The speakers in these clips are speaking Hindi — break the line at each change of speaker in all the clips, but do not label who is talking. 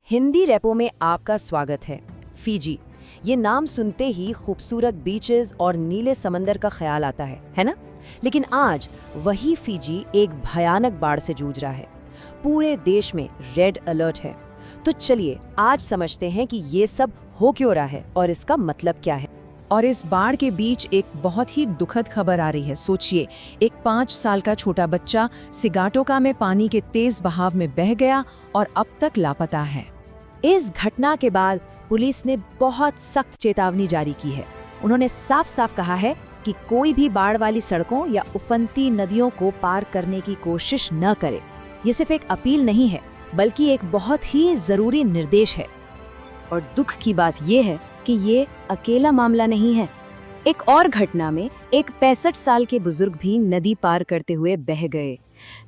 हिंदी रैपो में आपका स्वागत है। फिजी, ये नाम सुनते ही खूबसूरत बीचेस और नीले समंदर का ख्याल आता है ना? लेकिन आज वही फिजी एक भयानक बाढ़ से जूझ रहा है। पूरे देश में रेड अलर्ट है। तो चलिए आज समझते हैं कि ये सब हो क्यों रहा है और इसका मतलब क्या है।
और इस बाढ़ के बीच एक बहुत ही दुखद खबर आ रही है। सोचिए, एक 5 साल का छोटा बच्चा सिगाटोका में पानी के तेज बहाव में बह गया और अब तक लापता है।
इस घटना के बाद पुलिस ने बहुत सख्त चेतावनी जारी की है। उन्होंने साफ साफ कहा है कि कोई भी बाढ़ वाली सड़कों या उफनती नदियों को पार करने की कोशिश न करे। ये सिर्फ एक अपील नहीं है, बल्कि एक बहुत ही जरूरी निर्देश है। और दुख की बात यह है कि ये अकेला मामला नहीं है। एक और घटना में एक 65 साल के बुजुर्ग भी नदी पार करते हुए बह गए।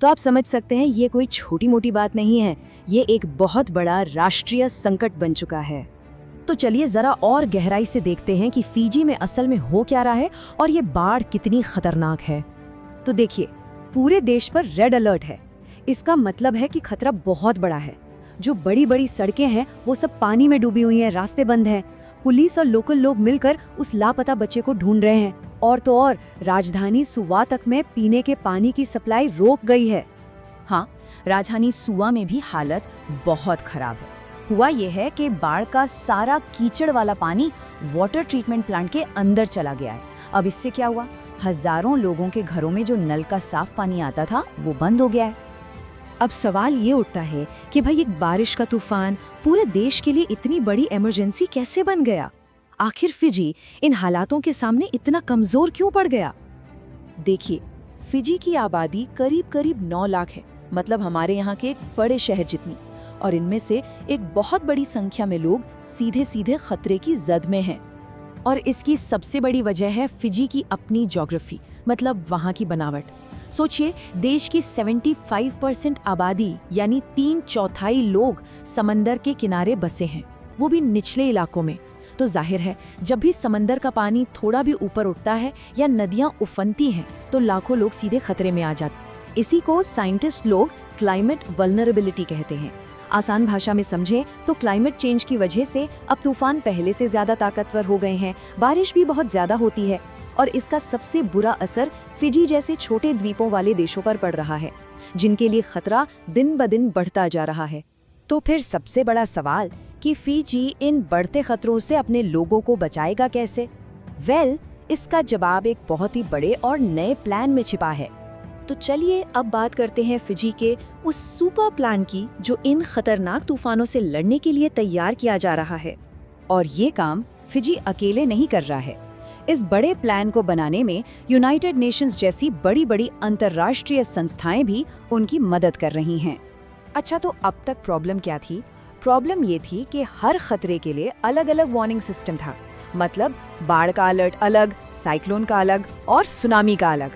तो आप समझ सकते हैं ये कोई छोटी मोटी बात नहीं है, ये एक बहुत बड़ा राष्ट्रीय संकट बन चुका है। तो चलिए जरा और गहराई से देखते हैं कि फिजी में असल में हो क्या रहा है और ये बाढ़ कितनी खतरनाक है। तो देखिए, पूरे देश पर रेड अलर्ट है। इसका मतलब है कि खतरा बहुत बड़ा है। जो बड़ी बड़ी सड़कें हैं वो सब पानी में डूबी हुई हैं, रास्ते बंद हैं। पुलिस और लोकल लोग मिलकर उस लापता बच्चे को ढूंढ रहे हैं। और तो और राजधानी सुवा तक में पीने के पानी की सप्लाई रोक गई है।
हाँ, राजधानी सुवा में भी हालत बहुत खराब है। हुआ यह है कि बाढ़ का सारा कीचड़ वाला पानी वाटर ट्रीटमेंट प्लांट के अंदर चला गया है। अब इससे क्या हुआ? हजारों लोगों के घरों में जो नल का साफ पानी आता था वो बंद हो गया है।
अब सवाल ये उठता है कि भाई एक बारिश का तूफान पूरे देश के लिए इतनी बड़ी इमरजेंसी कैसे बन गया? आखिर फिजी इन हालातों के सामने इतना कमजोर क्यों पड़ गया?
देखिए, फिजी की आबादी करीब करीब 9 लाख है, मतलब हमारे यहाँ के एक बड़े शहर जितनी। और इनमें से एक बहुत बड़ी संख्या में लोग सीधे सीधे खतरे की जद में हैं। और इसकी सबसे बड़ी वजह है फिजी की अपनी ज्योग्राफी, मतलब वहाँ की बनावट। सोचिए, देश की 75% आबादी यानी 3/4 लोग समंदर के किनारे बसे हैं, वो भी निचले इलाकों में। तो जाहिर है, जब भी समंदर का पानी थोड़ा भी ऊपर उठता है या नदियां उफनती हैं, तो लाखों लोग सीधे खतरे में आ जाते।
इसी को साइंटिस्ट लोग क्लाइमेट वल्नरेबिलिटी कहते हैं। आसान भाषा में समझें तो क्लाइमेट चेंज की वजह से अब तूफान पहले से ज्यादा ताकतवर हो गए हैं, बारिश भी बहुत ज्यादा होती है और इसका सबसे बुरा असर फिजी जैसे छोटे द्वीपों वाले देशों पर पड़ रहा है, जिनके लिए खतरा दिन ब दिन बढ़ता जा रहा है। तो फिर सबसे बड़ा सवाल कि फिजी इन बढ़ते खतरों से अपने लोगों को बचाएगा कैसे? इसका जवाब एक बहुत ही बड़े और नए प्लान में छिपा है। तो चलिए अब बात करते हैं फिजी के उस सुपर प्लान की जो इन खतरनाक तूफानों से लड़ने के लिए तैयार किया जा रहा है। और ये काम फिजी अकेले नहीं कर रहा है। इस बड़े प्लान को बनाने में यूनाइटेड नेशंस जैसी बड़ी बड़ी अंतर्राष्ट्रीय संस्थाएं भी उनकी मदद कर रही हैं। अच्छा, तो अब तक प्रॉब्लम क्या थी? प्रॉब्लम ये थी कि हर खतरे के लिए अलग अलग वार्निंग सिस्टम था। मतलब बाढ़ का अलर्ट अलग, साइक्लोन का अलग और सुनामी का अलग।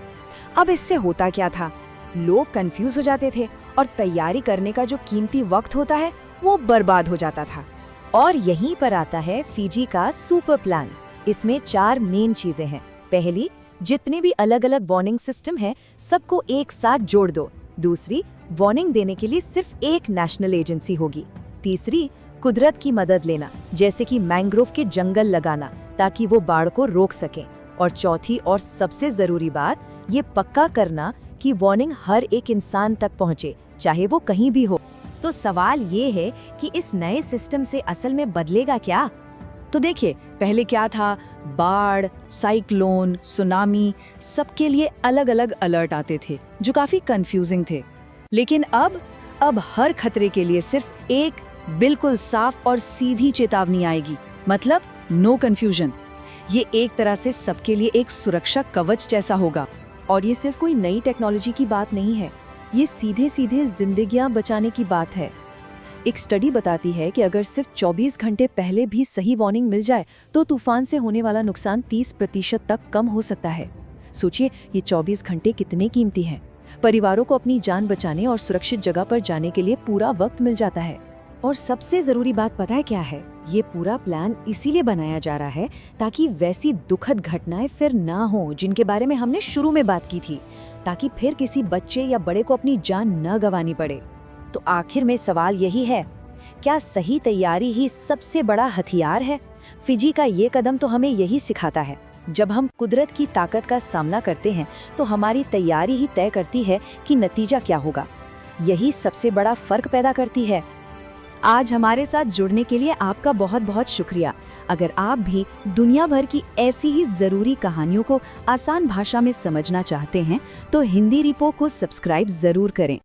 अब इससे होता क्या था? लोग कंफ्यूज हो जाते थे और तैयारी करने का जो कीमती वक्त होता है वो बर्बाद हो जाता था। और यहीं पर आता है फिजी का सुपर प्लान। इसमें 4 मेन चीजें हैं। पहली, जितने भी अलग अलग वार्निंग सिस्टम हैं सबको एक साथ जोड़ दो। दूसरी, वार्निंग देने के लिए सिर्फ एक नेशनल एजेंसी होगी। तीसरी, कुदरत की मदद लेना, जैसे कि मैंग्रोव के जंगल लगाना ताकि वो बाढ़ को रोक सकें। और चौथी और सबसे जरूरी बात, ये पक्का करना कि वार्निंग हर एक इंसान तक पहुंचे, चाहे वो कहीं भी हो। तो सवाल ये है कि इस नए सिस्टम से असल में बदलेगा क्या? तो देखिए, पहले क्या था? बाढ़, साइक्लोन, सुनामी, सबके लिए अलग अलग अलर्ट आते थे जो काफी कंफ्यूजिंग थे। लेकिन अब हर खतरे के लिए सिर्फ एक बिल्कुल साफ और सीधी चेतावनी आएगी, मतलब नो कंफ्यूजन। ये एक तरह से सबके लिए एक सुरक्षा कवच जैसा होगा। और ये सिर्फ कोई नई टेक्नोलॉजी की बात नहीं है, ये सीधे सीधे जिंदगियां बचाने की बात है। एक स्टडी बताती है कि अगर सिर्फ 24 घंटे पहले भी सही वार्निंग मिल जाए तो तूफान से होने वाला नुकसान 30% तक कम हो सकता है। सोचिए, ये 24 घंटे कितने कीमती हैं। परिवारों को अपनी जान बचाने और सुरक्षित जगह पर जाने के लिए पूरा वक्त मिल जाता है। और सबसे जरूरी बात पता है क्या है? ये पूरा प्लान इसीलिए बनाया जा रहा है ताकि वैसी दुखद घटनाएं फिर ना हो जिनके बारे में हमने शुरू में बात की थी, ताकि फिर किसी बच्चे या बड़े को अपनी जान न गंवानी पड़े। तो आखिर में सवाल यही है
क्या सही तैयारी ही सबसे बड़ा हथियार है? फिजी का ये कदम तो हमें यही सिखाता है। जब हम कुदरत की ताकत का सामना करते हैं तो हमारी तैयारी ही तय करती है कि नतीजा क्या होगा। यही सबसे बड़ा फर्क पैदा करती है।
आज हमारे साथ जुड़ने के लिए आपका बहुत बहुत शुक्रिया। अगर आप भी दुनिया भर की ऐसी ही ज़रूरी कहानियों को आसान भाषा में समझना चाहते हैं तो हिंदी रिपो को सब्सक्राइब ज़रूर करें।